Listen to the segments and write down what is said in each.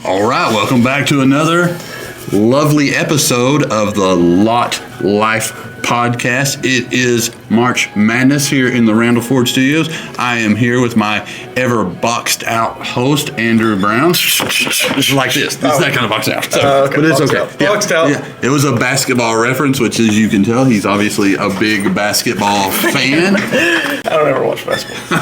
All right, welcome back to another lovely episode of the Lot Life Podcast. It is March Madness here in the Randall Ford Studios. I am here with my ever boxed out host, Andrew Brown. It's like this. It's that kind of boxed out. Okay, but it's boxed okay. out. Boxed out. Yeah. It was a basketball reference, which, as you can tell, he's obviously a big basketball fan. I don't ever watch basketball.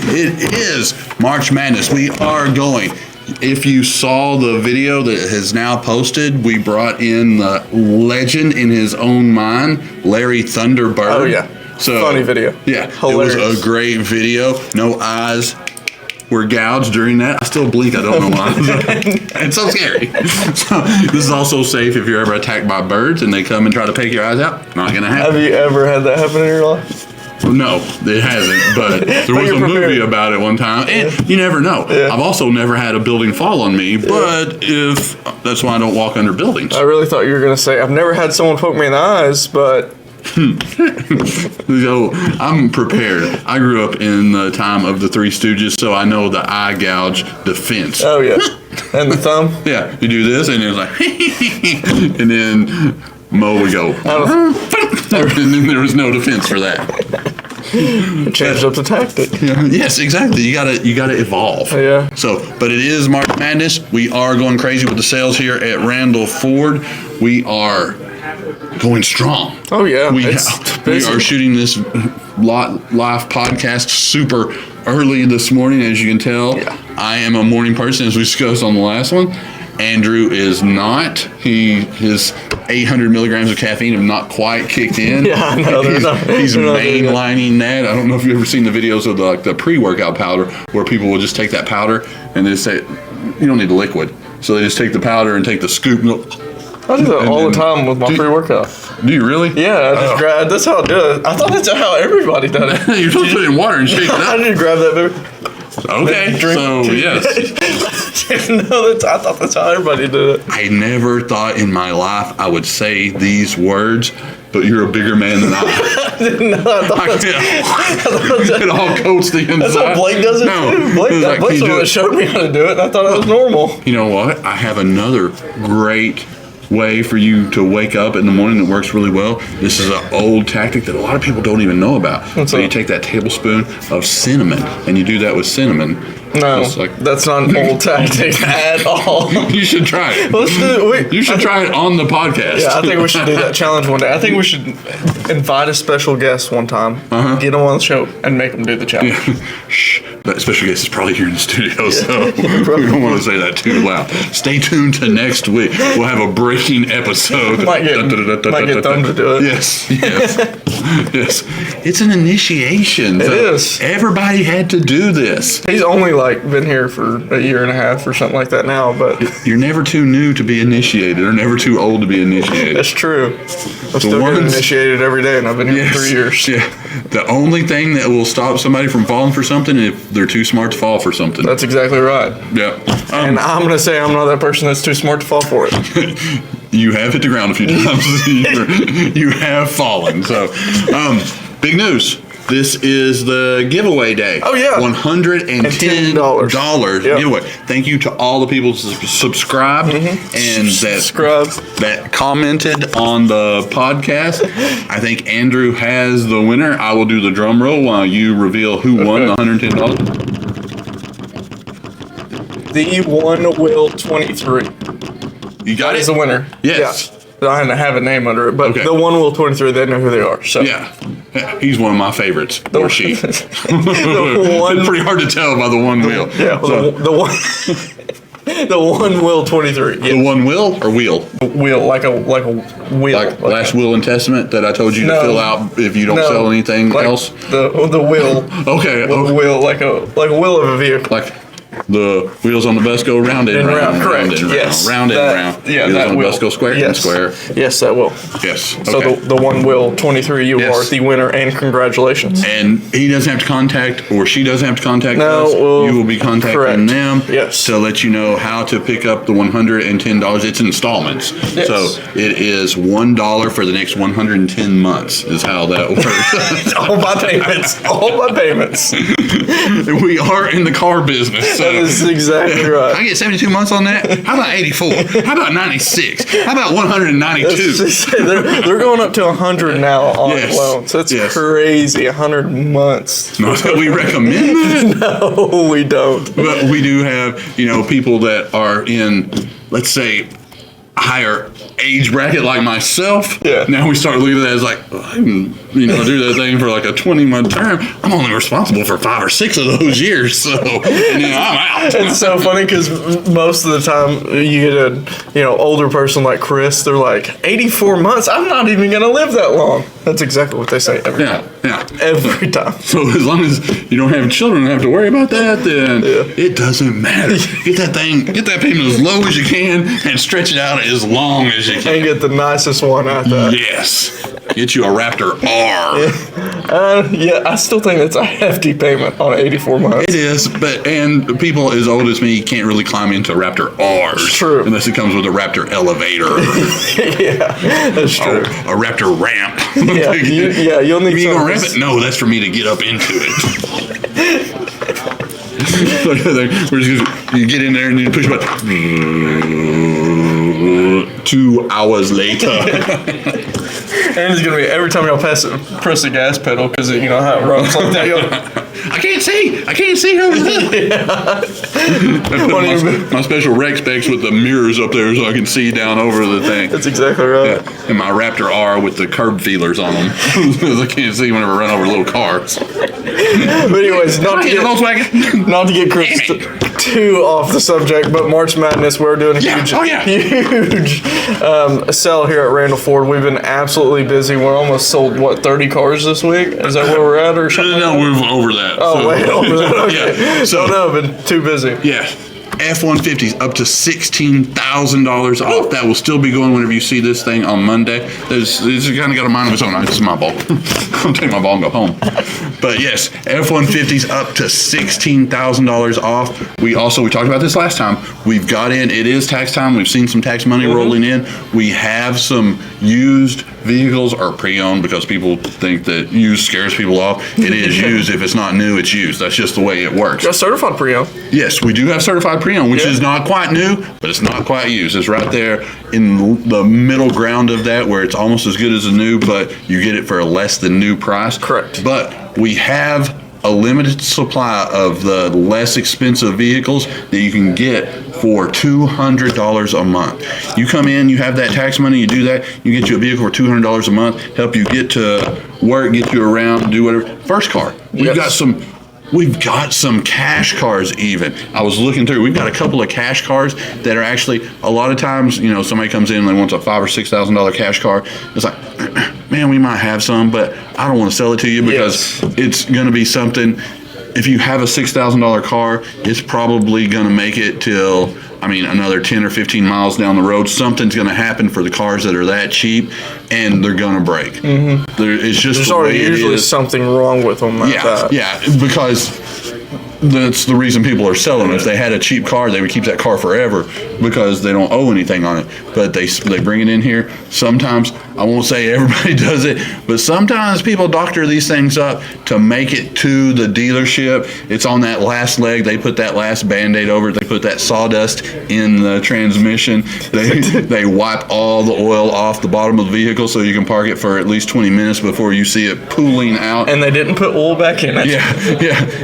It is March Madness. We are going. If you saw the video that has now posted, we brought in the legend in his own mind, Larry Thunderbird. Oh, yeah. So, funny video. Yeah. Hilarious. It was a great video. No eyes were gouged during that. I still blink. I don't know why. It's so scary. So this is also safe if you're ever attacked by birds and they come and try to take your eyes out. Not going to happen. Have you ever had that happen in your life? No, it hasn't, but there was a movie about it one time, and you never know. Yeah. I've also never had a building fall on me, but if that's why I don't walk under buildings. I really thought you were going to say, I've never had someone poke me in the eyes, but... So I'm prepared. I grew up in the time of the Three Stooges, so I know the eye gouge defense. Oh, yeah. And the thumb? Yeah, you do this, and it was like, and then Mo would go, and then there was no defense for that. It changed up the tactic. Yeah, yes, exactly. You gotta evolve. Yeah. So, but it is March Madness. We are going crazy with the sales here at Randall Ford. We are going strong. Oh, yeah. We busy. are shooting this live podcast super early this morning, as you can tell. Yeah. I am a morning person, as we discussed on the last one. Andrew is not. His 800 milligrams of caffeine have not quite kicked in. Yeah, I know. He's mainlining that. I don't know if you've ever seen the videos of the pre-workout powder where people will just take that powder and they say, you don't need the liquid. So they just take the powder and take the scoop. I do that all the time with my pre-workout. Do you really? Yeah, I just grab. That's how I do it. I thought that's how everybody does it. You're supposed to put it in water and shake it I up. need to grab that, baby. Okay, so yes. No, I thought that's how everybody did it. I never thought in my life I would say these words, but you're a bigger man than I. It all coats the inside. That's how Blake does it too. Blake's the one that showed me how to do it, and I thought it was normal. You know what? I have another great way for you to wake up in the morning that works really well. This is an old tactic that a lot of people don't even know about. So you take that tablespoon of cinnamon, and you do that with cinnamon. No, that's not an old tactic at all. You should try it. Let's do it. You should try it on the podcast. Yeah, I think we should do that challenge one day. I think we should invite a special guest one time, get them on the show, and make them do the challenge. Shh. That special guest is probably here in the studio, so we don't want to say that too loud. Stay tuned to next week. We'll have a breaking episode. Might get them to do it. Yes. Yes. It's an initiation. It is. Everybody had to do this. He's only been here for a year and a half or something like that now, but you're never too new to be initiated, or never too old to be initiated. That's true. I'm still getting initiated every day, and I've been here for 3 years. Yeah. The only thing that will stop somebody from falling for something is if they're too smart to fall for something. That's exactly right. Yeah. And I'm going to say I'm not that person that's too smart to fall for it. You have hit the ground a few times. You have fallen. So, big news. This is the giveaway day. Oh, yeah. $110 giveaway. Thank you to all the people who subscribed and that commented on the podcast. I think Andrew has the winner. I will do the drum roll while you reveal who won the $110. The one will 23. You got it? Is the winner. Yes. Yeah. I didn't have a name under it, but the one will 23, they know who they are. So yeah, he's one of my favorites. Or she. It's pretty hard to tell by the one wheel. Yeah, so. the one. The one will 23. Yes. The one will or wheel? Wheel, like a wheel. Like last will and testament that I told you to fill out if you don't sell anything else. The will. Okay. The wheel, like a wheel of a vehicle. Like the wheels on the bus go round and round. Correct. Round and yes. round. Round and round. Yeah, wheels that on the will. bus go square and square. Yes, that will. Yes. Okay. So the one will 23, you are the winner, and congratulations. And he doesn't have to contact, or she doesn't have to contact us. Well, you will be contacting them to let you know how to pick up the $110. It's installments. Yes. So it is $1 for the next 110 months is how that works. All my payments. All my payments. We are in the car business. So, that is exactly right. I get 72 months on that. How about 84? How about 96? How about 192? They're going up to 100 now on loans. That's crazy. 100 months. Not that we recommend that. No, we don't. But we do have, people that are in, let's say, higher age bracket like myself. Yeah. Now we start looking at that as like, I can, do that thing for like a 20-month term. I'm only responsible for 5 or 6 of those years. So, and then I'm out. It's so funny because most of the time you get a, older person like Chris, they're like, 84 months? I'm not even going to live that long. That's exactly what they say every time. Yeah. Every time. So as long as you don't have children and have to worry about that, then it doesn't matter. Get that payment as low as you can and stretch it out as long as you can. And get the nicest one out there. Yes. Get you a Raptor R. I still think that's a hefty payment on 84 months. It is, and people as old as me can't really climb into Raptor R's. True. Unless it comes with a Raptor elevator. Yeah, that's true. A Raptor ramp. You'll need you gonna ramp it? No, that's for me to get up into it. You get in there and you push a button. 2 hours later. And it's gonna be every time y'all press the gas pedal because how it runs like that. I can't see over there. My special rec specs with the mirrors up there so I can see down over the thing. That's exactly right. Yeah. And my Raptor R with the curb feelers on them, because I can't see whenever I run over little cars. But anyways, not to get Chris too off the subject, but March Madness, we're doing a huge sale here at Randall Ford. We've been absolutely busy. We're almost sold 30 cars this week. Is that where we're at, or something? No, we're over that. Oh, way over that. Okay. Yeah. So no, been too busy. Yeah. F-150s up to $16,000 off. That will still be going whenever you see this thing on Monday. It's kind of got a mind of its own. This is my ball. I'll take my ball and go home. But yes, F-150s up to $16,000 off. We talked about this last time. We've got in, it is tax time. We've seen some tax money rolling in. We have some used vehicles, or pre-owned, because people think that used scares people off. It is used. If it's not new, it's used. That's just the way it works. Got certified pre-owned. Yes, we do have certified pre-owned, which is not quite new, but it's not quite used. It's right there in the middle ground of that, where it's almost as good as a new, but you get it for a less than new price. Correct. But we have a limited supply of the less expensive vehicles that you can get for $200 a month. You come in, you have that tax money, you do that, you get you a vehicle for $200 a month, help you get to work, get you around, do whatever. First car. We've got some cash cars even. I was looking through. We've got a couple of cash cars that are actually, a lot of times, somebody comes in and they want a $5,000 or $6,000 cash car. It's like, man, we might have some, but I don't want to sell it to you because it's going to be something. If you have a $6,000 car, it's probably going to make it till, another 10 or 15 miles down the road. Something's going to happen for the cars that are that cheap, and they're going to break. Mm-hmm. It's just there's the way it is. Usually something wrong with them. Yeah, because that's the reason people are selling. If they had a cheap car, they would keep that car forever because they don't owe anything on it. But they bring it in here. Sometimes, I won't say everybody does it, but sometimes people doctor these things up to make it to the dealership. It's on that last leg. They put that last Band-Aid over it. They put that sawdust in the transmission. They wipe all the oil off the bottom of the vehicle so you can park it for at least 20 minutes before you see it pooling out. And they didn't put oil back in it. Yeah.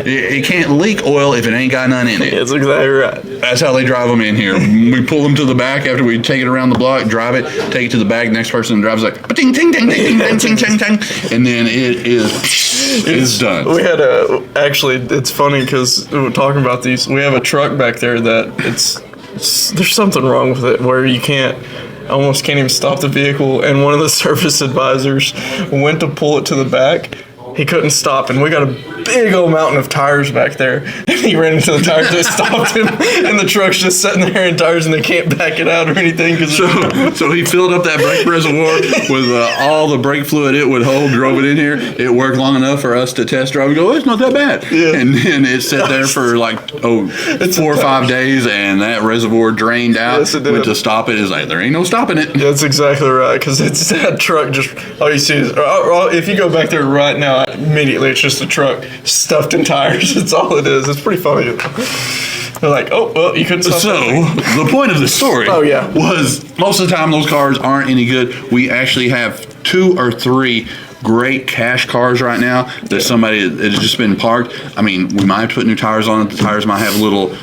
It can't leak oil if it ain't got none in it. That's exactly right. That's how they drive them in here. We pull them to the back after we take it around the block, drive it, take it to the back. Next person drives like, ting, ting, ting, ting, ting, ting, ting, ting, and then it's done. We had actually, it's funny because we were talking about these. We have a truck back there that there's something wrong with it where you almost can't even stop the vehicle. And one of the service advisors went to pull it to the back. He couldn't stop, and we got a big old mountain of tires back there. And he ran into the tires that stopped him, and the truck's just sitting there in tires, and they can't back it out or anything. So he filled up that brake reservoir with all the brake fluid it would hold, drove it in here. It worked long enough for us to test drive and go, it's not that bad. Yeah. And then it sat there for 4 or 5 days, and that reservoir drained out. Yes, it did. Went to stop it. It's like, there ain't no stopping it. That's exactly right, because it's that truck all you see is, if you go back there right now, immediately it's just a truck stuffed in tires. It's all it is. It's pretty funny. They're like, oh, well, you couldn't stop So that. the point of the story Oh, yeah. was most of the time those cars aren't any good. We actually have 2 or 3 great cash cars right now that somebody that has just been parked. I mean, we might have to put new tires on it. The tires might have a little,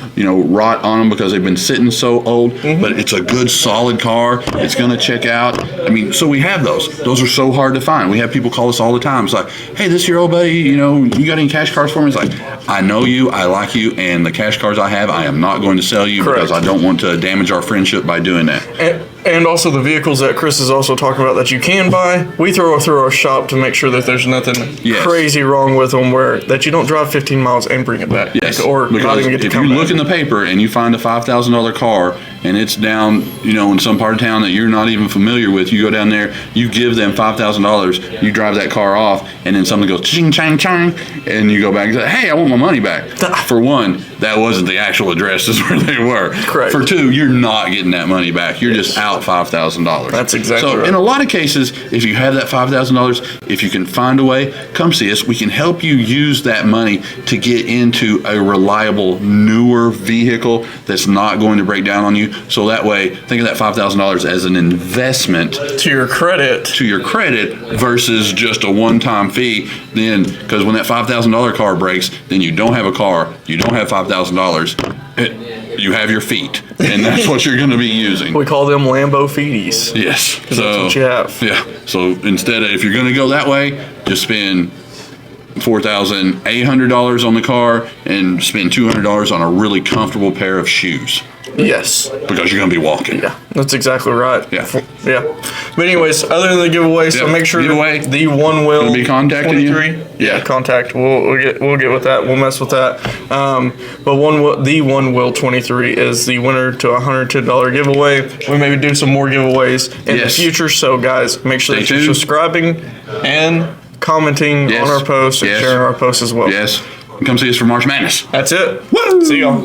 rot on them because they've been sitting so old, but it's a good solid car. It's going to check out. I mean, so we have those. Those are so hard to find. We have people call us all the time. It's like, hey, this is your old buddy, you got any cash cars for me? It's like, I know you, I like you, and the cash cars I have, I am not going to sell you Correct. because I don't want to damage our friendship by doing that. And also the vehicles that Chris is also talking about that you can buy, we throw through our shop to make sure that there's nothing Yes. crazy wrong with them, that you don't drive 15 miles and bring it back. Yes, Or not because even get to if come you back. look in the paper and you find a $5,000 car and it's down, in some part of town that you're not even familiar with, you go down there, you give them $5,000, you drive that car off, and then something goes ching chang chang, and you go back and say, hey, I want my money back. For one, that wasn't the actual addresses where they were. Correct. For two, you're not getting that money back. You're just out $5,000. That's exactly so right. in a lot of cases, if you have that $5,000, if you can find a way, come see us. We can help you use that money to get into a reliable, newer vehicle that's not going to break down on you. So that way, think of that $5,000 as an investment to your credit. to your credit versus just a one-time fee. Then, because when that $5,000 car breaks, then you don't have a car, you don't have $5,000, you have your feet, and that's what you're going to be using. We call them Lambo feeties. Yes. That's what you have. Yeah. So instead of, if you're going to go that way, just spend $4,800 on the car and spend $200 on a really comfortable pair of shoes Yes. because you're going to be walking. Yeah, that's exactly right. Yeah. Yeah. But anyways, other than the giveaway, so Yeah, make sure giveaway. the one will Gonna be contacting you? 23. Yeah. Contact. We'll get with that. We'll mess with that. But the one will 23 is the winner to a $110 giveaway. We maybe do some more giveaways in Yes. the future. So guys, make sure Stay that you're tuned. subscribing and commenting Yes. on our posts and Yes. sharing our posts as well. Yes. Come see us for March Madness. That's it. Woo! See y'all.